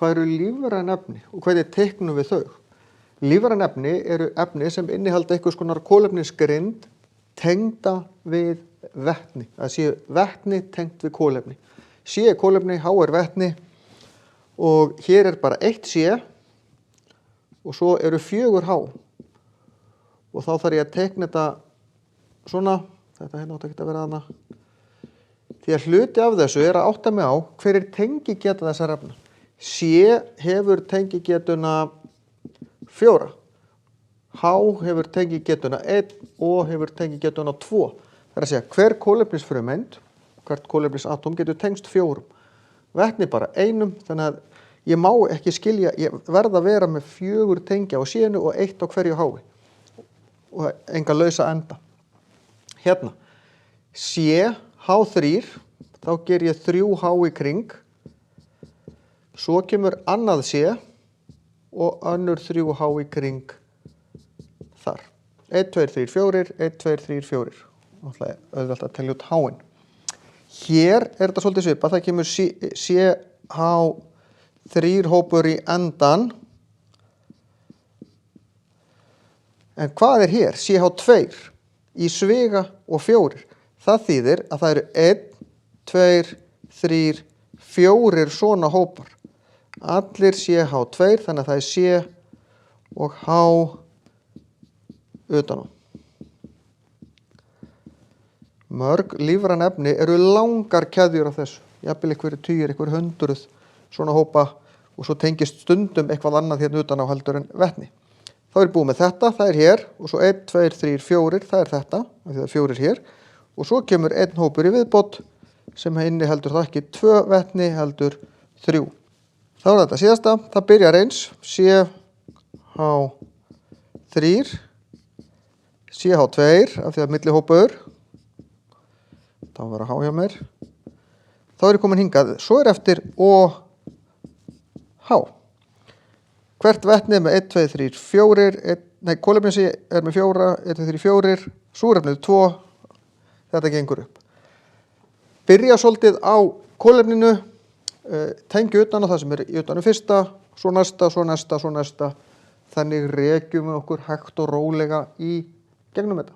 hvað eru lífræn efni og hvernig teiknum við þau? Lífræn efni eru efni sem innihalda einhvers konar kolefnisgrind tengda við vetni. Það sé vetni tengt við kolefni. C er kolefni, H er vetni og hér er bara 1 C og svo eru 4 H. Og þá þarf ég að teikna þetta svona, þetta hérna átti ekki að vera þarna. Því að hluti af þessu er að átta mig á hver er tengigeta þessar efna. C hefur tengigetuna 4, H hefur tengigetuna 1 og hefur tengigetuna 2. Það er að segja hver kolefnisfrumeind, hvert kolefnisatóm getur tengst 4. Vetni bara 1, þannig að ég má ekki skilja, ég verð að vera með 4 tengja á C-inu og 1 á hverju H-i og enga lausa enda. Hérna, C, H3, þá ger ég 3 H í kring, svo kemur annað C og önnur 3 H í kring þar. 1, 2, 3, 4, 1, 2, 3, 4. Náttúrulega auðvelt að telja út H-in. Hér er þetta svolítið svipað, það kemur CH3 hópur í endan. En hvað er hér? CH2 í sviga og 4. Það þýðir að það eru 1, 2, 3, 4 svona hópar. Allir CH2, þannig að það er C og H utan á. Mörg lífræn efni eru langar keðjur af þessu. Jafnvel einhverjir 10, einhverjir 100 svona hópa og svo tengist stundum eitthvað annað hérna utan á heldur en vetni. Þá er búið með þetta, það er hér og svo 1, 2, 3, 4, það er þetta, af því það er 4 hér og svo kemur einn hópur í viðbót sem inniheldur það ekki 2 vetni heldur 3. Þá er þetta síðasta, það byrjar eins, CH3, CH2, af því að millihópur, þá verður H hjá mér, þá er ég komin hingað, svo er eftir OH. Hvert vetni er með 1, 2, 3, 4, kolefnið er með 4, 1, 2, 3, 4, súrefnið 2, þetta gengur upp. Byrja svolítið á kolefninu, tengja utan á það sem er utanum fyrsta, svo næsta, svo næsta, svo næsta. Þannig rekjum við okkur hægt og rólega í gegnum þetta.